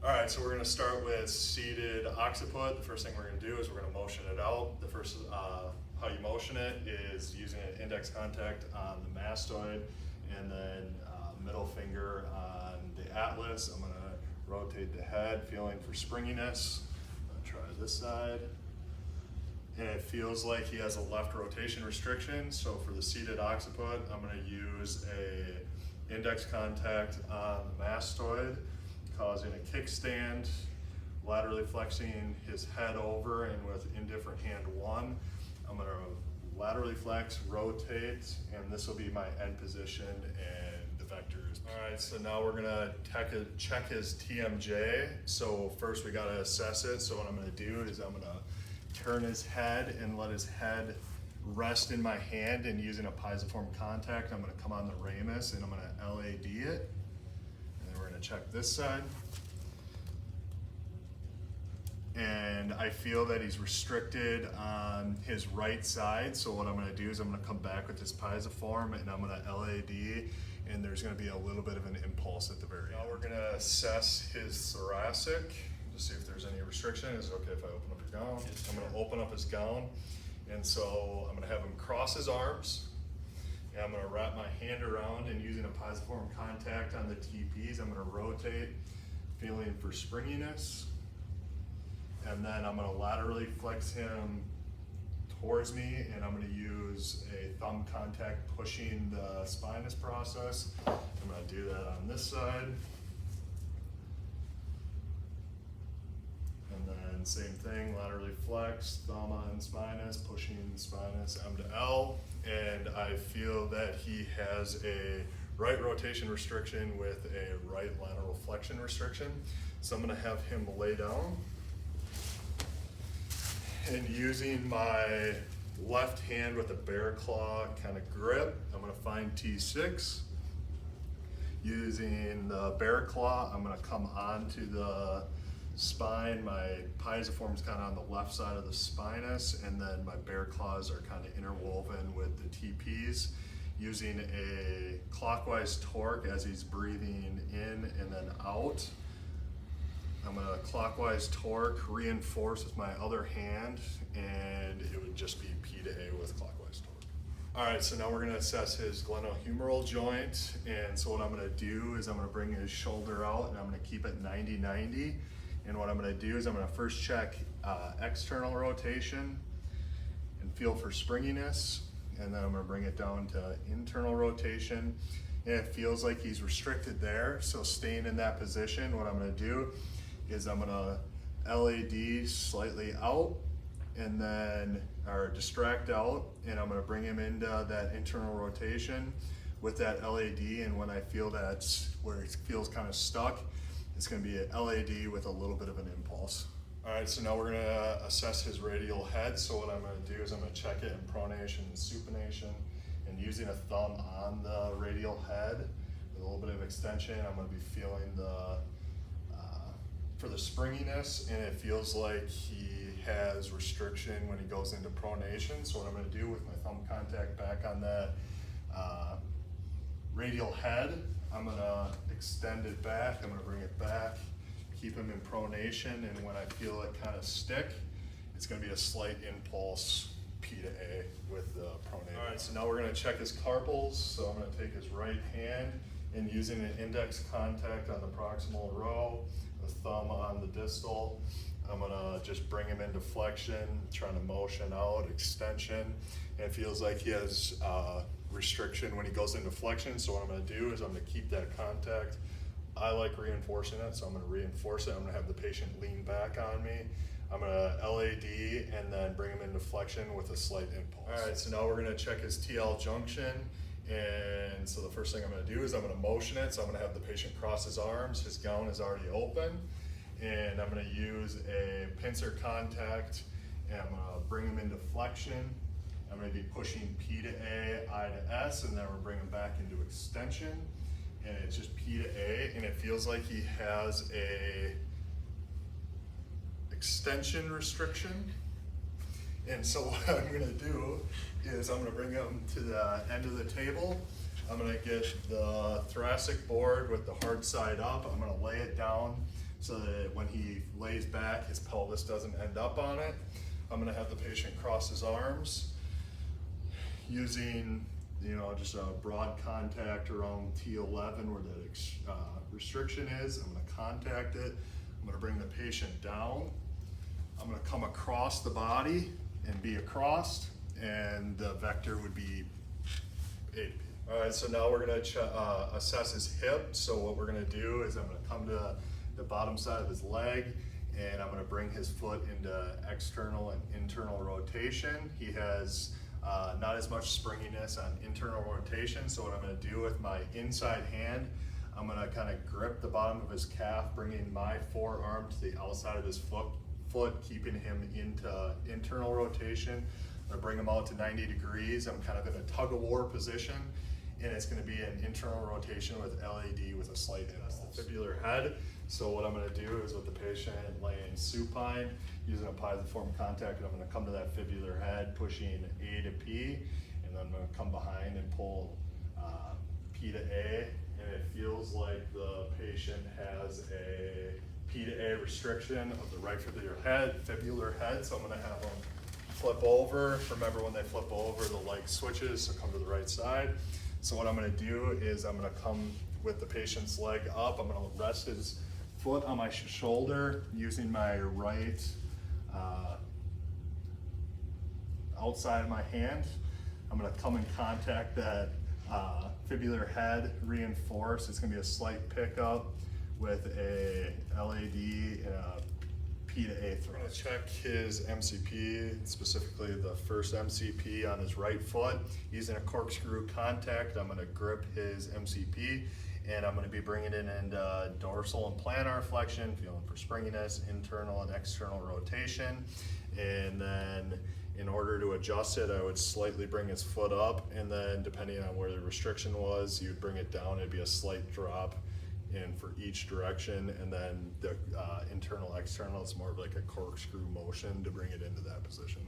All right, so we're gonna start with seated occiput. The first thing we're gonna do is we're gonna motion it out. The first, how you motion it is using an index contact on the mastoid and then middle finger on the atlas. I'm gonna rotate the head, feeling for springiness. I'm gonna try this side. And it feels like he has a left rotation restriction. So for the seated occiput, I'm gonna use a index contact on the mastoid, causing a kickstand, laterally flexing his head over, and with indifferent hand one, I'm gonna laterally flex, rotate, and this will be my end position and the vectors. All right, so now we're gonna check his TMJ. So first we gotta assess it. So what I'm gonna do is I'm gonna turn his head and let his head rest in my hand, and using a piezoform contact, I'm gonna come on the ramus and I'm gonna LAD it. And then we're gonna check this side. And I feel that he's restricted on his right side. So what I'm gonna do is I'm gonna come back with this piezoform and I'm gonna LAD, and there's gonna be a little bit of an impulse at the very end. Now we're gonna assess his thoracic to see if there's any restriction. Is it okay if I open up your gown? I'm gonna open up his gown. And so I'm gonna have him cross his arms, and I'm gonna wrap my hand around, and using a piezoform contact on the TPs, I'm gonna rotate, feeling for springiness. And then I'm gonna laterally flex him towards me, and I'm gonna use a thumb contact pushing the spinous process. I'm gonna do that on this side. And then same thing, laterally flex, thumb on spinous, pushing spinous M to L. And I feel that he has a right rotation restriction with a right lateral flexion restriction. So I'm gonna have him lay down. And using my left hand with a bear claw kind of grip, I'm gonna find T6. Using the bear claw, I'm gonna come onto the spine. My piezoform is kind of on the left side of the spinous, and then my bear claws are kind of interwoven with the TPs. Using a clockwise torque as he's breathing in and then out. I'm gonna clockwise torque, reinforce with my other hand, and it would just be P to A with clockwise torque. All right, so now we're gonna assess his glenohumeral joint. And so what I'm gonna do is I'm gonna bring his shoulder out, and I'm gonna keep it 90-90. And what I'm gonna do is I'm gonna first check external rotation and feel for springiness. And then I'm gonna bring it down to internal rotation. And it feels like he's restricted there. So staying in that position, what I'm gonna do is I'm gonna LAD slightly out, and then, or distract out, and I'm gonna bring him into that internal rotation with that LAD. And when I feel that's where it feels kind of stuck, it's gonna be an LAD with a little bit of an impulse. All right, so now we're gonna assess his radial head. So what I'm gonna do is I'm gonna check it in pronation and supination, and using a thumb on the radial head with a little bit of extension, I'm gonna be feeling for the springiness, and it feels like he has restriction when he goes into pronation. So what I'm gonna do with my thumb contact back on that radial head, I'm gonna extend it back, I'm gonna bring it back, keep him in pronation, and when I feel it kind of stick, it's gonna be a slight impulse P to A with the pronation. All right, so now we're gonna check his carpals. So I'm gonna take his right hand, and using an index contact on the proximal row, the thumb on the distal, I'm gonna just bring him into flexion, trying to motion out, extension. And it feels like he has restriction when he goes into flexion. So what I'm gonna do is I'm gonna keep that contact. I like reinforcing it, so I'm gonna reinforce it. I'm gonna have the patient lean back on me. I'm gonna LAD and then bring him into flexion with a slight impulse. All right, so now we're gonna check his TL junction. And so the first thing I'm gonna do is I'm gonna motion it. So I'm gonna have the patient cross his arms. His gown is already open. And I'm gonna use a pincer contact, and I'm gonna bring him into flexion. I'm gonna be pushing P to A, I to S, and then we're bringing him back into extension. And it's just P to A, and it feels like he has a extension restriction. And so what I'm gonna do is I'm gonna bring him to the end of the table. I'm gonna get the thoracic board with the hard side up. I'm gonna lay it down so that when he lays back, his pelvis doesn't end up on it. I'm gonna have the patient cross his arms using, just a broad contact around T11 where the restriction is. I'm gonna contact it. I'm gonna bring the patient down. I'm gonna come across the body and be across, and the vector would be A to P. All right, so now we're gonna assess his hip. So what we're gonna do is I'm gonna come to the bottom side of his leg, and I'm gonna bring his foot into external and internal rotation. He has not as much springiness on internal rotation, so what I'm gonna do with my inside hand, I'm gonna kind of grip the bottom of his calf, bringing my forearm to the outside of his foot, keeping him into internal rotation. I'm gonna bring him out to 90 degrees. I'm kind of in a tug of war position, and it's gonna be an internal rotation with LAD with a slight fibular head. So what I'm gonna do is with the patient laying supine, using a piezoform contact, and I'm gonna come to that fibular head, pushing A to P, and then I'm gonna come behind and pull P to A, and it feels like the patient has a P to A restriction of the right fibular head, so I'm gonna have them flip over. Remember, when they flip over, the leg switches, so come to the right side. So what I'm gonna do is I'm gonna come with the patient's leg up. I'm gonna rest his foot on my shoulder using my right outside of my hand. I'm gonna come and contact that fibular head, reinforce. It's gonna be a slight pickup with a LAD and a P to A thrust. I'm gonna check his MCP, specifically the first MCP on his right foot. Using a corkscrew contact, I'm gonna grip his MCP, and I'm gonna be bringing it into dorsal and plantar flexion, feeling for springiness, internal and external rotation. And then in order to adjust it, I would slightly bring his foot up, and then depending on where the restriction was, you'd bring it down. It'd be a slight drop in for each direction, and then the internal, external is more of like a corkscrew motion to bring it into that position.